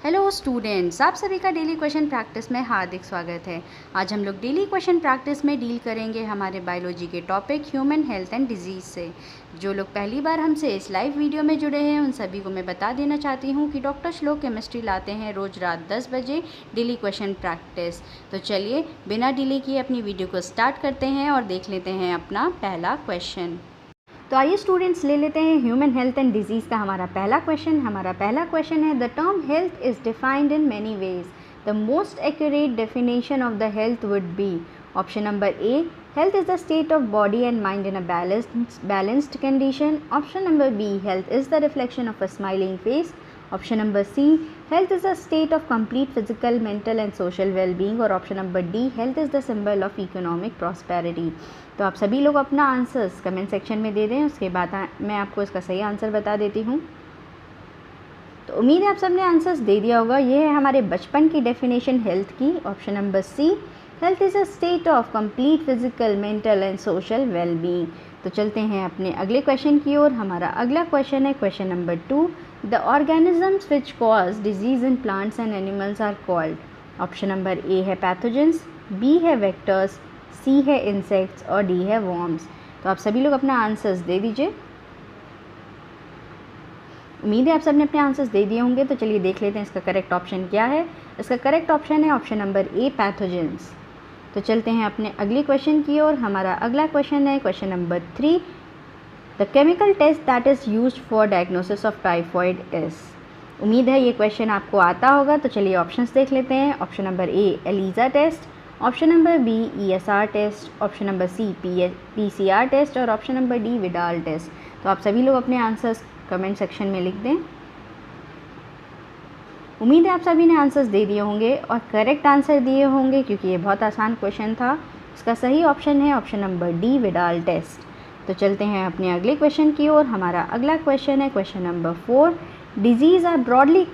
Hello students, आप सभी का डेली क्वेश्चन प्रैक्टिस में हार्दिक स्वागत है। आज हम लोग डेली क्वेश्चन प्रैक्टिस में डील करेंगे हमारे बायोलॉजी के topic human health and disease से। जो लोग पहली बार हमसे इस लाइव वीडियो में जुड़े हैं उन सभी को मैं बता देना चाहती हूँ कि डॉक्टर श्लोक केमिस्ट्री लाते हैं रोज़ रात 10 बजे डेली क्वेश्चन प्रैक्टिस। तो चलिए बिना डिले किए अपनी वीडियो को स्टार्ट करते हैं और देख लेते हैं अपना पहला क्वेश्चन। तो आइए स्टूडेंट्स ले लेते हैं ह्यूमन हेल्थ एंड डिजीज़ का हमारा पहला क्वेश्चन है the term health is defined in many ways. The most accurate definition of the health would be option number A, health is the state of body and mind in a balanced condition. Option number B, health is the reflection of a smiling face. Option number C, health is a state of complete physical, mental and social well-being. और option number D, health is the symbol of economic prosperity. तो आप सभी लोग अपना answers comment section में दे दें, उसके बाद मैं आपको इसका सही आंसर बता देती हूँ। तो उम्मीद है आप सबने आंसर्स दे दिया होगा। ये है हमारे बचपन की डेफिनेशन हेल्थ की। Option number C, health is a state of complete physical, mental and social wellbeing. तो चलते हैं अपने अगले क्वेश्चन की ओर। हमारा अगला क्वेश्चन है question number 2, the organisms which cause disease in plants and animals are called. Option number ए है पैथोजेंस, बी है वेक्टर्स, सी है इंसेक्ट्स और डी है वॉर्म्स। तो आप सभी लोग अपना आंसर्स दे दीजिए। उम्मीद है आप सबने अपने आंसर्स दे दिए होंगे। तो चलिए देख लेते हैं इसका करेक्ट ऑप्शन क्या है। इसका करेक्ट ऑप्शन है ऑप्शन नंबर ए, पैथोजेंस। तो चलते हैं अपने अगले क्वेश्चन की ओर। हमारा अगला क्वेश्चन है question number 3, the chemical test that is used for diagnosis of typhoid is. उम्मीद है ये क्वेश्चन आपको आता होगा। तो चलिए ऑप्शंस देख लेते हैं। Option number a, ELISA test, option number b, ESR test, option number c, PCR test और option number D, Widal test. तो आप सभी लोग अपने आंसर्स कमेंट सेक्शन में लिख दें। उम्मीद है आप सभी ने आंसर्स दे दिए होंगे और करेक्ट आंसर दिए होंगे क्योंकि ये बहुत आसान क्वेश्चन था। इसका सही ऑप्शन है option number D, Widal test. तो चलते हैं अपने अगले क्वेश्चन की ओर। हमारा अगला क्वेश्चन है question number 4, diseases are broadly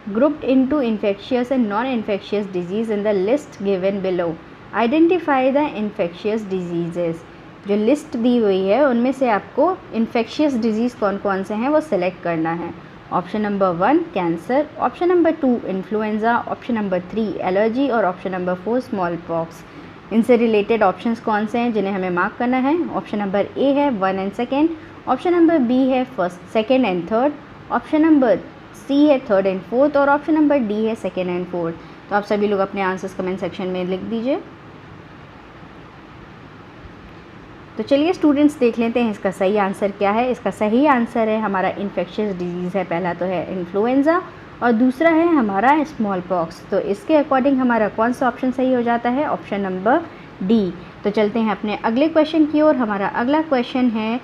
grouped into infectious and non-infectious disease in the list given below. Identify the infectious diseases. जो लिस्ट दी हुई है उनमें से आपको इन्फेक्शियस डिजीज़ कौन कौन से हैं वो सिलेक्ट करना है। Option number 1 cancer, option number 2 influenza, option number 3 allergy और ऑप्शन नंबर 4 स्मॉल पॉक्स। इनसे रिलेटेड ऑप्शंस कौन से हैं जिन्हें हमें मार्क करना है। ऑप्शन नंबर ए है 1 एंड 2, ऑप्शन नंबर बी है 1st, 2nd and 3rd, option number c है 3rd एंड 4th और ऑप्शन नंबर डी है 2nd एंड 4th। तो आप सभी लोग अपने आंसर्स कमेंट सेक्शन में लिख दीजिए। तो चलिए स्टूडेंट्स देख लेते हैं इसका सही आंसर क्या है। इसका सही आंसर है हमारा इन्फेक्शियस डिजीज़ है। पहला तो है इन्फ्लुएंजा और दूसरा है हमारा स्मॉल पॉक्स। तो इसके अकॉर्डिंग हमारा कौन सा ऑप्शन सही हो जाता है, ऑप्शन नंबर डी। तो चलते हैं अपने अगले क्वेश्चन की ओर। हमारा अगला क्वेश्चन है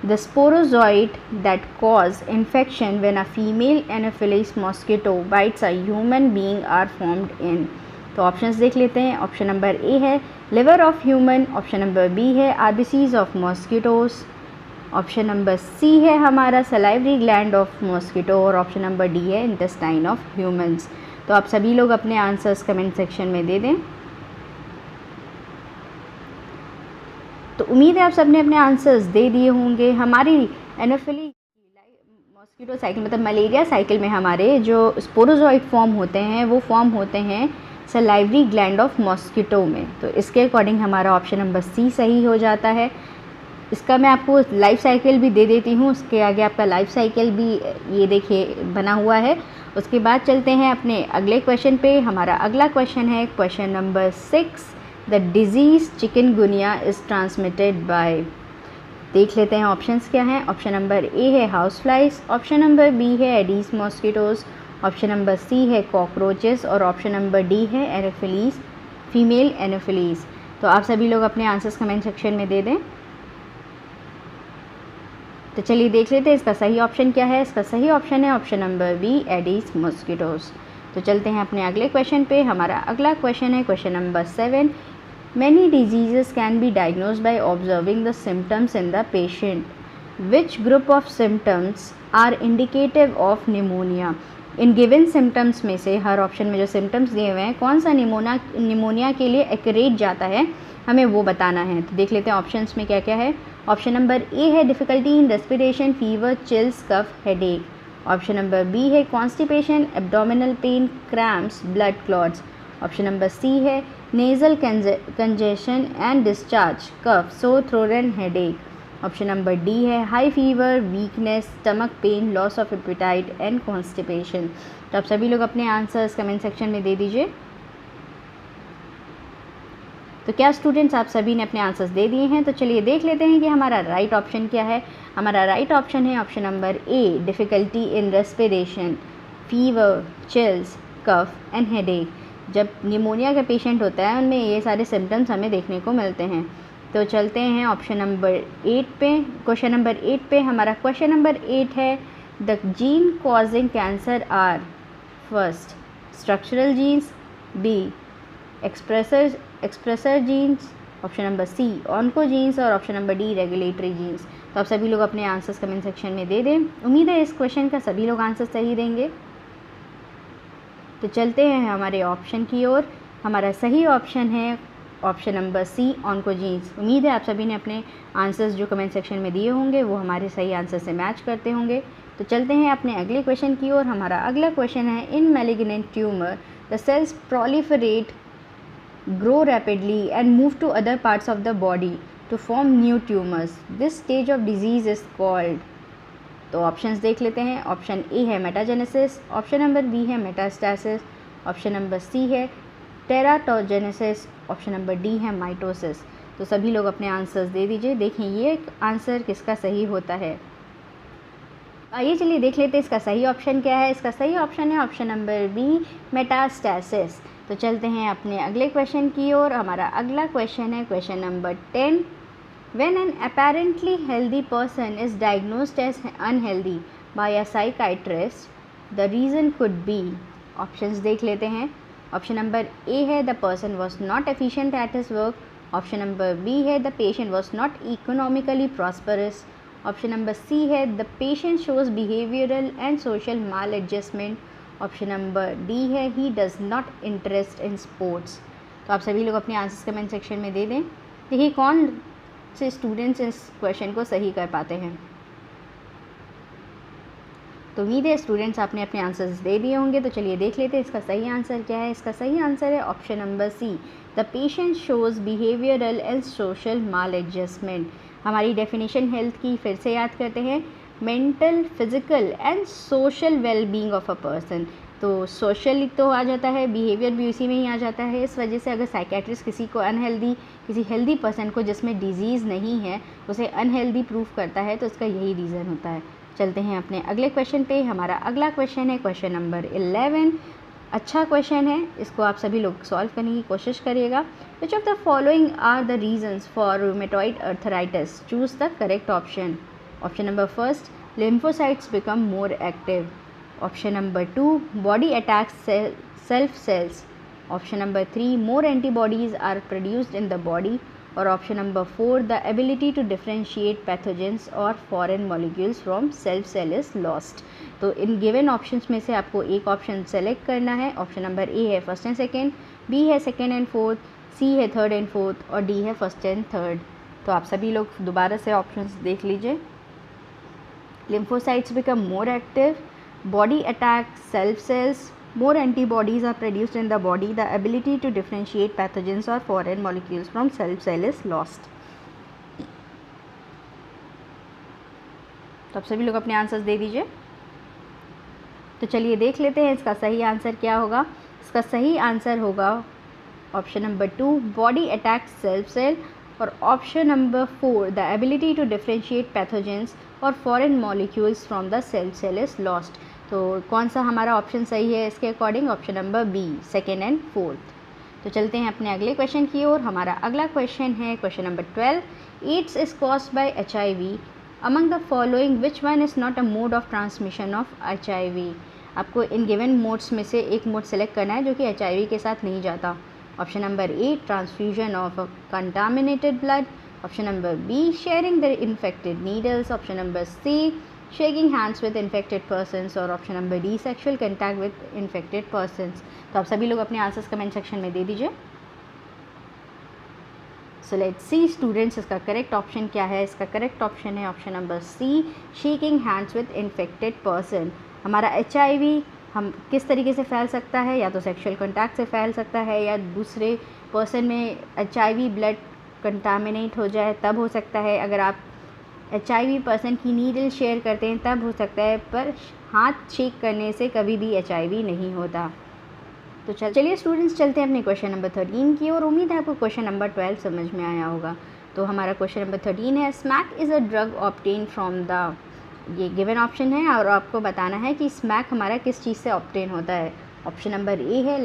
the sporozoites that cause infection when a female Anopheles mosquito bites a human being are formed in. तो ऑप्शंस देख लेते हैं। ऑप्शन नंबर ए है liver of human, option number b है RBCs of mosquitoes, option number c है हमारा salivary gland of mosquito और option number d है इंटेस्टाइन ऑफ ह्यूमंस। तो आप सभी लोग अपने आंसर्स कमेंट सेक्शन में दे दें। तो उम्मीद है आप सबने अपने आंसर्स दे दिए होंगे। हमारी एनोफिली मॉस्किटो साइकिल मतलब मलेरिया साइकिल में हमारे जो स्पोरोजॉइड फॉर्म होते हैं वो फॉर्म होते हैं सलाइवरी ग्लैंड ऑफ मॉस्किटो में। तो इसके अकॉर्डिंग हमारा ऑप्शन नंबर सी सही हो जाता है। इसका मैं आपको लाइफ साइकिल भी दे देती हूँ। उसके आगे आपका लाइफ साइकिल भी ये देखिए बना हुआ है। उसके बाद चलते हैं अपने अगले क्वेश्चन पे। हमारा अगला क्वेश्चन है question number 6, the disease chikungunya is transmitted by. देख लेते हैं ऑप्शंस क्या हैं। ऑप्शन नंबर ए है house flies, option number b है Aedes mosquitoes, option number c है कॉकरोचेस और ऑप्शन नंबर डी है एनोफिलीज, फीमेल एनोफिलीज। तो आप सभी लोग अपने आंसर्स कमेंट सेक्शन में दे दें। तो चलिए देख लेते हैं इसका सही ऑप्शन क्या है। इसका सही ऑप्शन है option number B, Aedes mosquitoes. तो चलते हैं अपने अगले क्वेश्चन पे। हमारा अगला क्वेश्चन है question number 7, many diseases can be diagnosed by observing the symptoms in the patient, which group of symptoms are indicative of pneumonia. इन गिवन सिम्टम्स में से हर ऑप्शन में जो सिम्टम्स दिए हुए हैं कौन सा निमोनिया के लिए एक्यूरेट जाता है हमें वो बताना है। तो देख लेते हैं ऑप्शंस में क्या क्या है। ऑप्शन नंबर ए है difficulty in respiration, fever, chills, cough, headache. Option number b है constipation, abdominal pain, cramps, blood clots. Option number c है nasal congestion and discharge, cough, sore throat and headache. Option number d है high fever, weakness, stomach pain, loss of appetite and constipation. तो आप सभी लोग अपने answers comment section में दे दीजिए। तो क्या स्टूडेंट्स आप सभी ने अपने आंसर्स दे दिए हैं? तो चलिए देख लेते हैं कि हमारा राइट ऑप्शन क्या है। हमारा राइट ऑप्शन है option number A, difficulty in respiration, fever, chills, cough and headache. जब निमोनिया का पेशेंट होता है उनमें ये सारे सिम्टम्स हमें देखने को मिलते हैं। तो चलते हैं ऑप्शन नंबर 8 पे, क्वेश्चन नंबर 8 पे। हमारा क्वेश्चन नंबर 8 है the gene causing cancer are, first structural genes, b expressor genes, option number c oncogenes और option number d regulatory genes. तो आप सभी लोग अपने आंसर्स कमेंट सेक्शन में दे दें। उम्मीद है इस क्वेश्चन का सभी लोग आंसर सही देंगे। तो चलते हैं हमारे ऑप्शन की ओर। हमारा सही ऑप्शन है ऑप्शन नंबर सी ऑन्कोजीन्स। उम्मीद है आप सभी ने अपने आंसर्स जो कमेंट सेक्शन में दिए होंगे वो हमारे सही आंसर से मैच करते होंगे। तो चलते हैं अपने अगले क्वेश्चन की ओर। हमारा अगला क्वेश्चन है in malignant tumour the cells proliferate, grow rapidly and move to other parts of the body to form new tumors. This stage of disease is called। तो ऑप्शंस देख लेते हैं। ऑप्शन ए है metagenesis, option number b है metastasis, option number c है टेराटोजेनेसिस, option number d है mitosis. तो सभी लोग अपने आंसर्स दे दीजिए। देखें ये आंसर किसका सही होता है। आइए चलिए देख लेते हैं इसका सही ऑप्शन क्या है। इसका सही ऑप्शन है ऑप्शन नंबर बी मेटास्टैसिस। तो चलते हैं अपने अगले क्वेश्चन की ओर। हमारा अगला क्वेश्चन है question number 10। When an apparently healthy person is diagnosed as unhealthy by a psychiatrist, the reason could be. Options देख लेते हैं। ऑप्शन नंबर ए है the person was not efficient at his work, option number b है the patient was not economically prosperous, option number c है the patient shows behavioural and social maladjustment, option number d है he does not interest in sports. तो आप सभी लोग अपने answers comment section में दे दें। देखिए कौन से स्टूडेंट्स इस क्वेश्चन को सही कर पाते हैं। तो उम्मीद है स्टूडेंट्स आपने अपने आंसर्स दे दिए होंगे। तो चलिए देख लेते हैं इसका सही आंसर क्या है। इसका सही आंसर है option number C, the patient shows behavioural and social maladjustment. हमारी डेफिनेशन हेल्थ की फिर से याद करते हैं, mental, physical and social wellbeing of a person. तो सोशल तो आ जाता है, बिहेवियर भी उसी में ही आ जाता है। इस वजह से अगर साइकेट्रिस्ट किसी को अनहेल्दी, किसी हेल्दी पर्सन को जिसमें डिजीज़ नहीं है उसे अनहेल्दी प्रूफ करता है तो इसका यही रीज़न होता है। चलते हैं अपने अगले क्वेश्चन पे। हमारा अगला क्वेश्चन है क्वेश्चन नंबर 11। अच्छा क्वेश्चन है, इसको आप सभी लोग सॉल्व करने की कोशिश करिएगा। Which of the following are the reasons for rheumatoid arthritis, choose the correct option. Option number first, lymphocytes become more active, option number 2, body attacks self cells, option number 3, more antibodies are produced in the body, और option number 4, the ability to differentiate pathogens or foreign molecules from self cell is lost। तो in given options में से आपको एक option select करना है। Option number ए है first and second, B है सेकेंड एंड फोर्थ, सी है थर्ड एंड फोर्थ और डी है फर्स्ट एंड थर्ड। तो आप सभी लोग दोबारा से ऑप्शंस देख लीजिए। Lymphocytes become more active, body attacks self cells, more antibodies are produced in the body, the ability to differentiate pathogens or foreign molecules from self cell is lost। तो आप सभी लोग अपने आंसर्स दे दीजिए। तो चलिए देख लेते हैं इसका सही आंसर क्या होगा। इसका सही आंसर होगा option number 2, body attacks self cell, और option number 4, the ability to differentiate pathogens और foreign molecules from the self cell is lost. तो कौन सा हमारा ऑप्शन सही है इसके according? Option number b, second and fourth. तो चलते हैं अपने अगले क्वेश्चन की ओर। हमारा अगला क्वेश्चन है question number 12। AIDS is caused by HIV, among the following which one is not a mode of transmission of HIV। आपको इन गिवन मोड्स में से एक मोड सेलेक्ट करना है जो कि HIV के साथ नहीं जाता। Option number a, transfusion of contaminated blood, option number b, sharing the infected needles, option number C, shaking hands with infected persons, और option number d, sexual contact with infected persons. तो आप सभी लोग अपने आंसर्स कमेंट सेक्शन में दे दीजिए। So let's see students, इसका करेक्ट ऑप्शन क्या है। इसका करेक्ट ऑप्शन है option number C, shaking hands with infected person. हमारा HIV हम किस तरीके से फैल सकता है, या तो सेक्सुअल कॉन्टैक्ट से फैल सकता है, या दूसरे पर्सन में HIV ब्लड कंटामिनेट हो जाए तब हो सकता है। अगर आप HIV पर्सन की नीडल शेयर करते हैं तब हो सकता है, पर हाथ शेक करने से कभी भी HIV नहीं होता। तो चलिए स्टूडेंट्स, चलते हैं अपने क्वेश्चन नंबर 13 की और उम्मीद है आपको क्वेश्चन नंबर 12 समझ में आया होगा। तो हमारा क्वेश्चन नंबर 13 है, smack is a drug obtain from the, ये गिवन ऑप्शन है और आपको बताना है कि स्मैक हमारा किस चीज़ से ऑब्टेन होता है। ऑप्शन नंबर ए है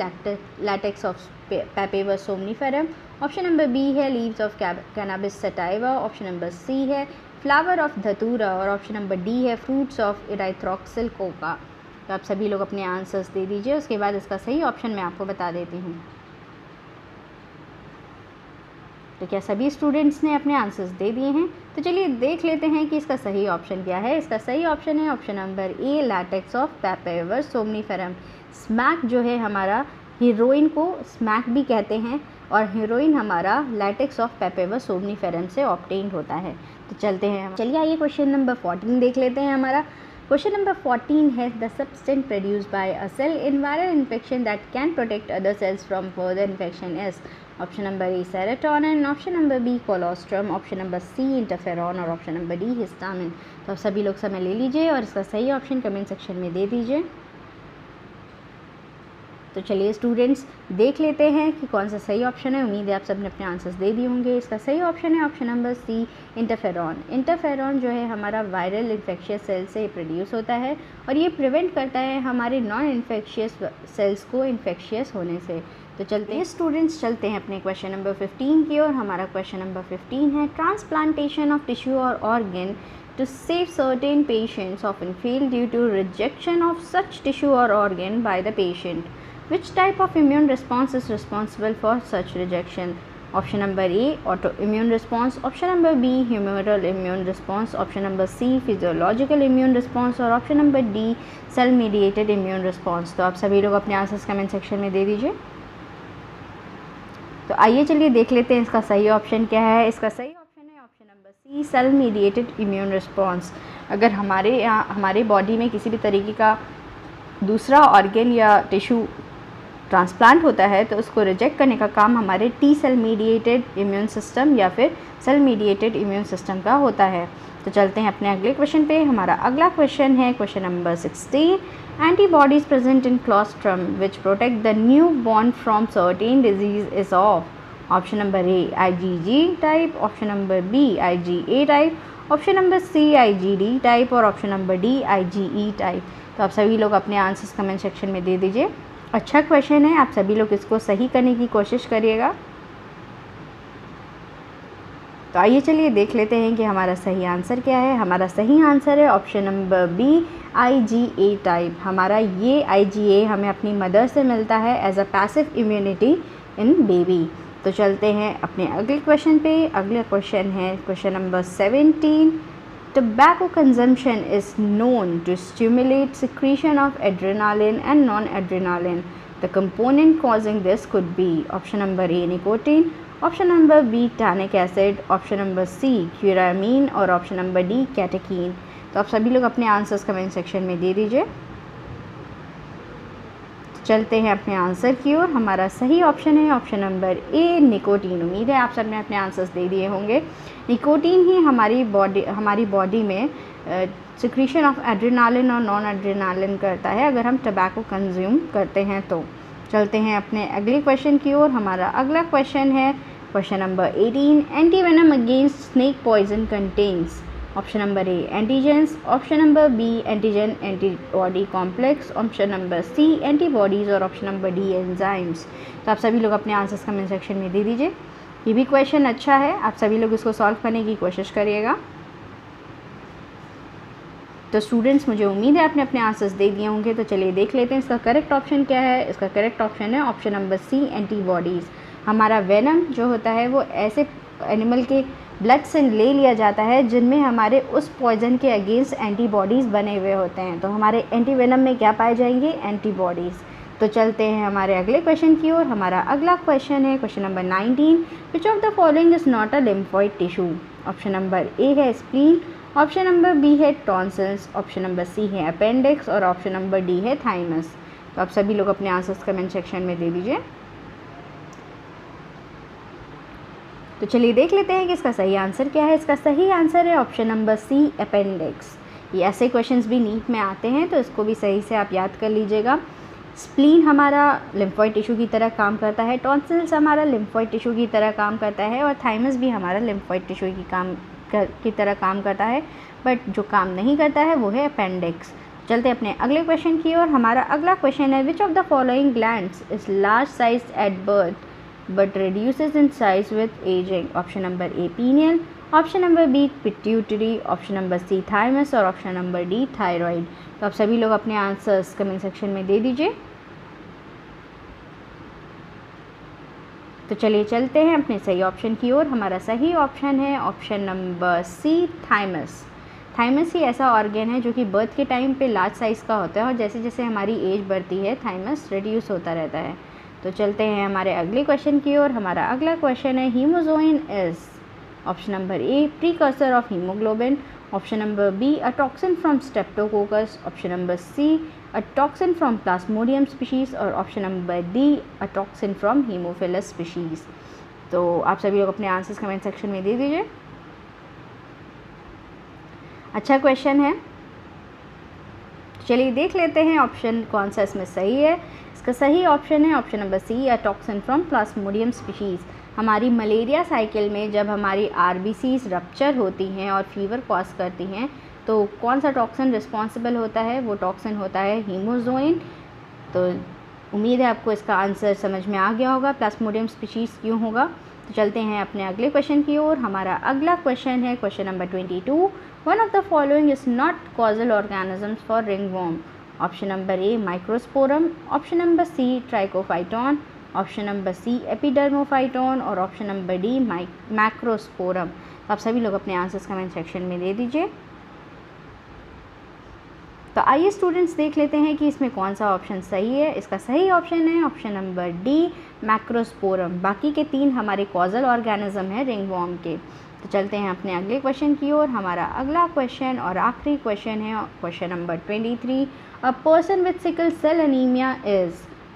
latex of Papaver somniferum, option number b है leaves of Cannabis sativa, option number c है फ्लावर ऑफ धतूरा और ऑप्शन नंबर डी है फ्रूट्स ऑफ इराइथ्रोक्सिल कोका। तो आप सभी लोग अपने आंसर्स दे दीजिए, उसके बाद इसका सही ऑप्शन मैं आपको बता देती हूँ। तो क्या सभी स्टूडेंट्स ने अपने आंसर्स दे दिए हैं? तो चलिए देख लेते हैं कि इसका सही ऑप्शन क्या है। इसका सही ऑप्शन है option number a, latex of Papaver somniferum. Smack जो है हमारा, हीरोइन को स्मैक भी कहते हैं और हीरोइन हमारा लैटेक्स ऑफ पैपेवर सोमनीफेरम से ऑब्टेन्ड होता है। तो चलते हैं, चलिए आइए क्वेश्चन नंबर 14 देख लेते हैं। हमारा क्वेश्चन नंबर 14 है, the substance produced by a cell in viral infection that can protect other cells from further infection is. Option number A serotonin, option number B colostrum, option number C interferon और option number D histamine. तो आप सभी लोग समय ले लीजिए और इसका सही ऑप्शन कमेंट सेक्शन में दे दीजिए। तो चलिए स्टूडेंट्स देख लेते हैं कि कौन सा सही ऑप्शन है। उम्मीद है आप सबने अपने आंसर्स दे दिए होंगे। इसका सही ऑप्शन है option number C, interferon. Interferon जो है हमारा वायरल इन्फेक्शियस सेल से प्रोड्यूस होता है और ये प्रिवेंट करता है हमारे नॉन इन्फेक्शियस सेल्स को इन्फेक्शियस होने से। तो चलते हैं स्टूडेंट्स, चलते हैं अपने क्वेश्चन नंबर 15 की ओर। हमारा क्वेश्चन नंबर 15 है, ट्रांसप्लांटेशन ऑफ टिश्यू और organ to save certain patients often fail due to rejection of such tissue or organ by the patient. Which type of immune response is responsible for such rejection? Option number A, autoimmune response, option number B, humoral immune response, option number C, physiological immune response और option number D, cell mediated immune response। तो आप सभी लोग अपने answers comment section में दे दीजिए। तो आइए चलिए देख लेते हैं इसका सही ऑप्शन क्या है। इसका सही ऑप्शन है option number C, cell mediated immune response. अगर हमारे बॉडी में किसी भी तरीके का दूसरा ऑर्गन या टिश्यू ट्रांसप्लांट होता है तो उसको रिजेक्ट करने का काम हमारे T cell mediated immune system या फिर सेल मीडिएटेड इम्यून सिस्टम का होता है। तो चलते हैं अपने अगले क्वेश्चन पे। हमारा अगला क्वेश्चन है question number 16, antibodies present in colostrum which protect the newborn from certain disease is of. Option number a, IgG type, option number B, IgA type, option number c, IgD type और option number d, IgE type. तो आप सभी लोग अपने answers comment section में दे दीजिए। अच्छा क्वेश्चन है, आप सभी लोग इसको सही करने की कोशिश करिएगा। तो आइए चलिए देख लेते हैं कि हमारा सही आंसर क्या है। हमारा सही आंसर है option number B, IgA type. हमारा ये IgA हमें अपनी मदर से मिलता है as a passive immunity in baby. तो चलते हैं अपने अगले क्वेश्चन पे। अगला क्वेश्चन है question number 17, tobacco consumption is known to stimulate secretion of adrenaline and non-adrenaline. The component causing this could be option number A, nicotine, option number B, tannic acid, option number C, curamine और option number D, catechin। तो आप सभी लोग अपने answers comment section में दे दीजिए। चलते हैं अपने आंसर की ओर। हमारा सही ऑप्शन है ऑप्शन नंबर ए, निकोटीन। उम्मीद है आप सब ने अपने आंसर्स दे दिए होंगे। निकोटीन ही हमारी बॉडी में सिक्रीशन ऑफ एड्रेनालिन और नॉन एड्रेनालिन करता है अगर हम टबैको कंज्यूम करते हैं तो। चलते हैं अपने अगले क्वेश्चन की ओर। हमारा अगला क्वेश्चन है question number 18, antivenom against snake poison contains. Option number A, antigens, option number B, antigen antibody complex, option number C, antibodies और ऑप्शन नंबर डी, एंजाइम्स। तो आप सभी लोग अपने आंसर्स कमेंट सेक्शन में दे दीजिए। ये भी क्वेश्चन अच्छा है, आप सभी लोग इसको सॉल्व करने की कोशिश करिएगा। तो स्टूडेंट्स, मुझे उम्मीद है आपने अपने आंसर्स दे दिए होंगे। तो चलिए देख लेते हैं इसका करेक्ट ऑप्शन क्या है। इसका करेक्ट ऑप्शन है ऑप्शन नंबर सी, एंटीबॉडीज़। हमारा वेनम जो होता है वो ऐसे एनिमल के ब्लड से ले लिया जाता है जिनमें हमारे उस पॉइजन के अगेंस्ट एंटीबॉडीज़ बने हुए होते हैं। तो हमारे एंटीवेनम में क्या पाए जाएंगे? एंटीबॉडीज़। तो चलते हैं हमारे अगले क्वेश्चन की ओर। हमारा अगला क्वेश्चन है question number 19, which of the following is not a lymphoid tissue. Option number ए है स्प्लीन, ऑप्शन नंबर बी है टॉन्सिल्स, ऑप्शन नंबर सी है अपेंडिक्स और ऑप्शन नंबर डी है थाइमस। तो आप सभी लोग अपने आंसर्स कमेंट सेक्शन में दे दीजिए। तो चलिए देख लेते हैं कि इसका सही आंसर क्या है। इसका सही आंसर है ऑप्शन नंबर सी अपेंडिक्स। ये ऐसे क्वेश्चंस भी नीट में आते हैं, तो इसको भी सही से आप याद कर लीजिएगा। स्प्लीन हमारा लिम्फॉइड टिश्यू की तरह काम करता है, टॉन्सिल्स हमारा लिम्फॉइड टिश्यू की तरह काम करता है और थाइमस भी हमारा लिम्फॉइड टिश्यू की तरह काम करता है, बट जो काम नहीं करता है वो है अपेंडिक्स। चलते अपने अगले क्वेश्चन की ओर। हमारा अगला क्वेश्चन है, which of the following glands is large size at birth but reduces in size with ageing. Option number A pineal, option number B pituitary, option number C thymus और option number D thyroid. तो आप सभी लोग अपने answers comment section में दे दीजिए। तो चलिए चलते हैं अपने सही ऑप्शन की ओर। हमारा सही ऑप्शन है ऑप्शन नंबर सी थाइमस। थाइमस ही ऐसा ऑर्गन है जो कि बर्थ के टाइम पे लार्ज साइज़ का होता है और जैसे जैसे हमारी एज बढ़ती है थाइमस रिड्यूस होता रहता है। तो चलते हैं हमारे अगले क्वेश्चन की ओर। हमारा अगला क्वेश्चन है, haemozoin is option number a precursor of haemoglobin, option number b a toxin from Streptococcus, option number C a toxin from Plasmodium species और option number d a toxin from Haemophilus species. तो आप सभी लोग अपने answers comment section में दे दीजिए। अच्छा क्वेश्चन है, चलिए देख लेते हैं ऑप्शन कौन सा इसमें सही है। इसका सही ऑप्शन है option number C a toxin from Plasmodium species. हमारी मलेरिया साइकिल में जब हमारी आरबीसीज रप्चर होती हैं और फीवर कॉज करती हैं, तो कौन सा टॉक्सिन रिस्पॉन्सिबल होता है? वो टॉक्सिन होता है हीमोजोइन। तो उम्मीद है आपको इसका आंसर समझ में आ गया होगा, प्लाज्मोडियम स्पीशीज़ क्यों होगा। तो चलते हैं अपने अगले क्वेश्चन की ओर। हमारा अगला क्वेश्चन है question number 22, one of the following is not causal organisms for ringworm. Option number A microsporum, option number C trichophyton, option number C epidermophyton और ऑप्शन नंबर डी मैक्रोस्पोरम। आप सभी लोग अपने आंसर्स कमेंट सेक्शन में दे दीजिए। तो आइए स्टूडेंट्स देख लेते हैं कि इसमें कौन सा ऑप्शन सही है। इसका सही ऑप्शन है ऑप्शन नंबर डी मैक्रोस्पोरम। बाकी के 3 हमारे कॉजल ऑर्गेनिज्म हैं रिंगवॉर्म के। तो चलते हैं अपने अगले क्वेश्चन की ओर। हमारा अगला क्वेश्चन और आखिरी क्वेश्चन है question number 23, a person with sickle cell anaemia is.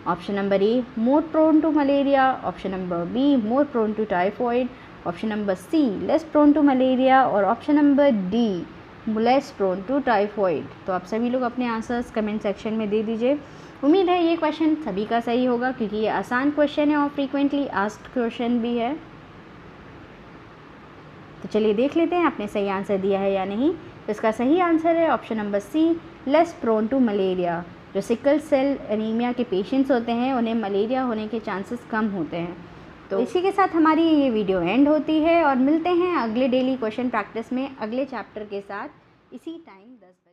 Option number a more prone to malaria, option number b more prone to typhoid, option number C less prone to malaria और option number d less prone to typhoid. तो आप सभी लोग अपने answers comment section में दे दीजिए। उम्मीद है ये क्वेश्चन सभी का सही होगा क्योंकि ये आसान क्वेश्चन है और फ्रीक्वेंटली आस्क्ड क्वेश्चन भी है। तो चलिए देख लेते हैं आपने सही आंसर दिया है या नहीं। तो इसका सही आंसर है option number C less prone to malaria. जो सिकल सेल एनीमिया के पेशेंट्स होते हैं उन्हें मलेरिया होने के चांसेस कम होते हैं। तो इसी के साथ हमारी ये वीडियो एंड होती है और मिलते हैं अगले डेली क्वेश्चन प्रैक्टिस में अगले चैप्टर के साथ इसी टाइम 10 बजे।